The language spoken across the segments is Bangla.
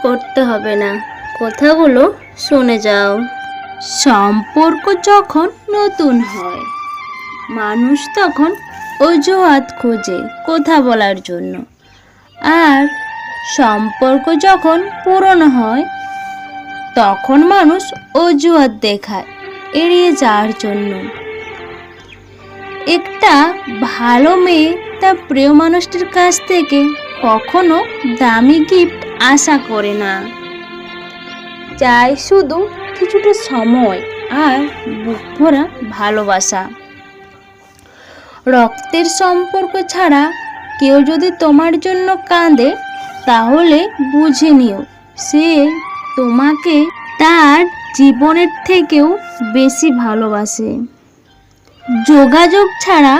করতে হবে না, কথাগুলো শুনে যাও। সম্পর্ক যখন নতুন হয়, মানুষ তখন অজুহাত খোঁজে কথা বলার জন্য, আর সম্পর্ক যখন পুরনো হয় তখন মানুষ অজুহাত দেখায় এড়িয়ে যাওয়ার জন্য। একটা ভালো মেয়ে তার প্রিয় মানুষটির কাছ থেকে কখনো দামি গিফট আশা করে না, চায় শুধু কিছুটা সময় আর বুক ভরা ভালোবাসা। রক্তের সম্পর্ক ছাড়া কেউ যদি তোমার জন্য কাঁদে তাহলে বুঝে নিও সে তোমাকে তার জীবনের থেকেও বেশি ভালোবাসে। যোগাযোগ ছাড়া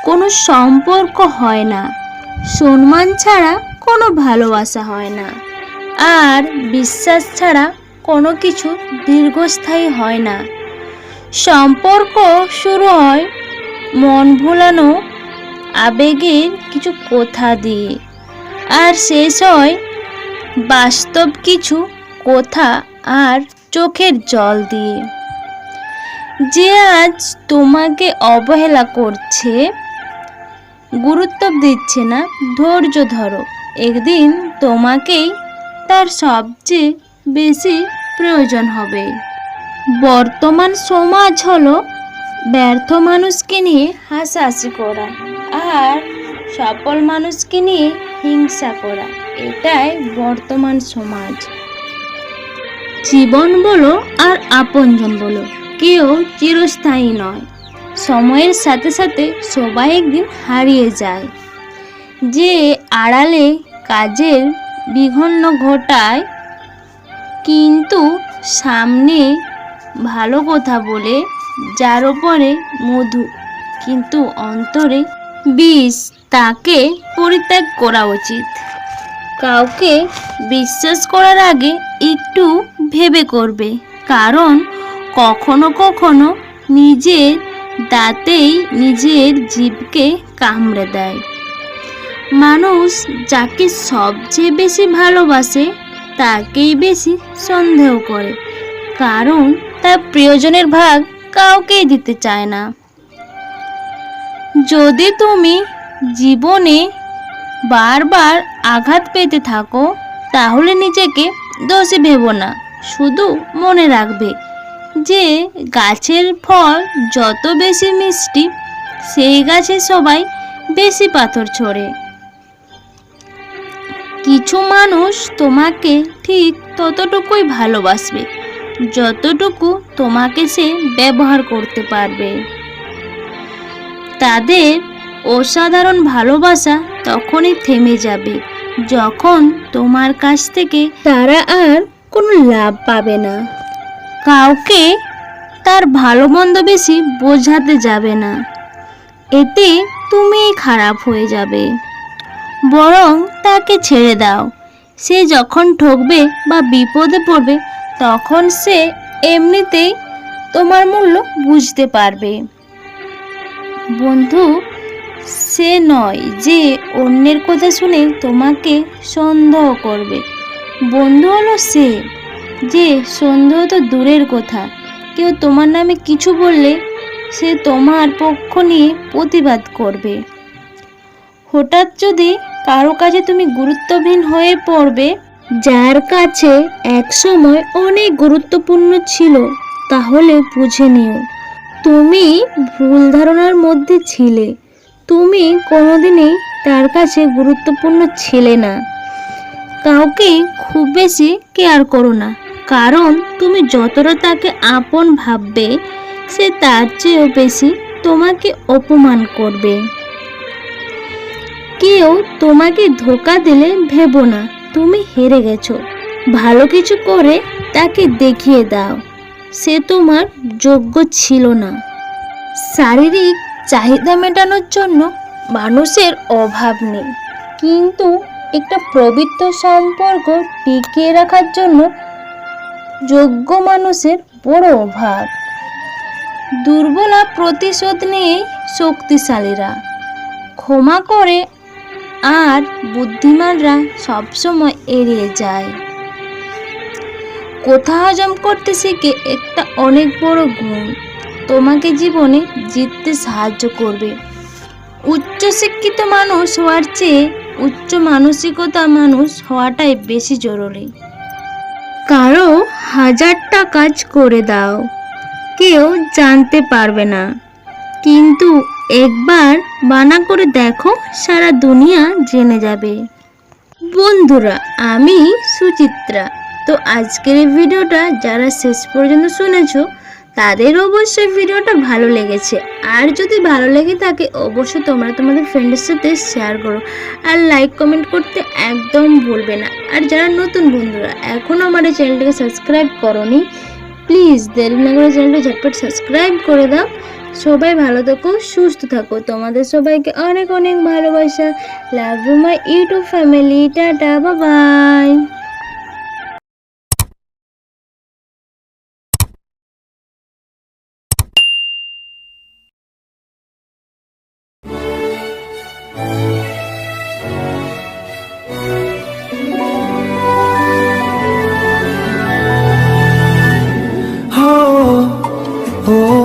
কোনো সম্পর্ক হয় না, সম্মান ছাড়া কোনো ভালোবাসা হয় না, আর বিশ্বাস ছাড়া কোনো কিছু দীর্ঘস্থায়ী হয় না। সম্পর্ক শুরু হয় মন ভোলানো আবেগের কিছু কথা দিয়ে, আর শেষ হয় বাস্তব কিছু কথা আর চোখের জল দিয়ে। যে আজ তোমাকে অবহেলা করছে, গুরুত্ব দিচ্ছে না, ধৈর্য ধরো, একদিন তোমাকেই তার সবচেয়ে বেশি প্রয়োজন হবে। বর্তমান সমাজ হলো ব্যর্থ মানুষকে নিয়ে হাসাহাসি করা আর সফল মানুষকে নিয়ে হিংসা করা, এটাই বর্তমান সমাজ। জীবন বলো আর আপনজন বলো, কেউ চিরস্থায়ী নয়। সময়ের সাথে সাথে সবাই একদিন হারিয়ে যায়। যে আড়ালে কাজের বিঘ্ন ঘটায় কিন্তু সামনে ভালো কথা বলে, যার উপরে মধু কিন্তু অন্তরে বিষ, তাকে পরিত্যাগ করা উচিত। কাউকে বিশ্বাস করার আগে একটু ভেবে করবে, কারণ কখনো কখনো নিজের দাঁতেই নিজের জিভকে কামড়ে দেয়। মানুষ যাকে সবচেয়ে বেশি ভালোবাসে তাকেই বেশি সন্দেহ করে, কারণ তার প্রিয়জনের ভাগ কাউকেই দিতে চায় না। যদি তুমি জীবনে বারবার আঘাত পেতে থাকো তাহলে নিজেকে দোষী ভেবো না, শুধু মনে রাখবে যে গাছের ফল যত বেশি মিষ্টি সেই গাছে সবাই বেশি পাথর ছোড়ে। কিছু মানুষ তোমাকে ঠিক ততটুকুই ভালোবাসবে যতটুকু তোমাকে সে ব্যবহার করতে পারবে। তাদের অসাধারণ ভালোবাসা তখনই থেমে যাবে যখন তোমার কাছ থেকে তারা আর কোনো লাভ পাবে না। কাউকে তার ভালো মন্দ বেশি বোঝাতে যাবে না, এতে তুমিই খারাপ হয়ে যাবে। বরং তাকে ছেড়ে দাও, সে যখন ঠকবে বা বিপদে পড়বে তখন সে এমনিতেই তোমার মূল্য বুঝতে পারবে। বন্ধু সে নয় যে অন্যের কথা শুনে তোমাকে সন্দেহ করবে, বন্ধু হলো সে যে সন্দেহ তো দূরের কথা, কেউ তোমার নামে কিছু বললে সে তোমার পক্ষ নিয়ে প্রতিবাদ করবে। হঠাৎ যদি কারো কাছে তুমি গুরুত্বহীন হয়ে পড়বে, যার কাছে একসময় অনেক গুরুত্বপূর্ণ ছিল, তাহলে বুঝে নিও তুমি ভুল ধারণার মধ্যে ছিলে। তুমি কোনোদিনই তার কাছে গুরুত্বপূর্ণ ছিলে না। কাউকে খুব বেশি কেয়ার করো না, কারণ তুমি যতটা তাকে আপন ভাববে সে তার চেয়েও বেশি তোমাকে অপমান করবে। কেউ তোমাকে ধোঁকা দিলে ভেবো না তুমি হেরে গেছো, ভালো কিছু করে তাকে দেখিয়ে দাও সে তোমার যোগ্য ছিল না। শারীরিক চাহিদা মেটানোর জন্য মানুষের অভাব নেই, কিন্তু একটা পবিত্র সম্পর্ক টিকিয়ে রাখার জন্য যোগ্য মানুষের বড় অভাব। দুর্বলা প্রতিশোধ নিয়ে শক্তিশালীরা ক্ষমা করে, আর বুদ্ধিমানরা সবসময় এড়িয়ে যায়। কথা হজম করতে শিখে একটা অনেক বড় গুণ, তোমাকে জীবনে জিততে সাহায্য করবে। উচ্চশিক্ষিত মানুষ হওয়ার চেয়ে উচ্চ মানসিকতা মানুষ হওয়াটাই বেশি জরুরি। কারো 1000টা কাজ করে দাও, কেউ জানতে পারবে না, কিন্তু একবার বানা করে দেখো, সারা দুনিয়া জেনে যাবে। বন্ধুরা, আমি সুচিত্রা। তো আজকের এই ভিডিওটা যারা শেষ পর্যন্ত শুনেছো তাদের অবশ্যই ভিডিওটা ভালো লেগেছে। আর যদি ভালো লেগে থাকে অবশ্যই তোমরা তোমাদের ফ্রেন্ডের সাথে শেয়ার করো, আর লাইক কমেন্ট করতে একদম ভুলবে না। আর যারা নতুন বন্ধুরা এখনও আমার এই চ্যানেলটাকে সাবস্ক্রাইব করোনি, প্লিজ দেরি না করে চ্যানেলটা ঝটপট সাবস্ক্রাইব করে দাও। সবাই ভালো থাকো, সুস্থ থাকো, তোমাদের সবাইকে অনেক অনেক ভালোবাসা। Love you my YouTube family. Tata, bye bye. oh, oh.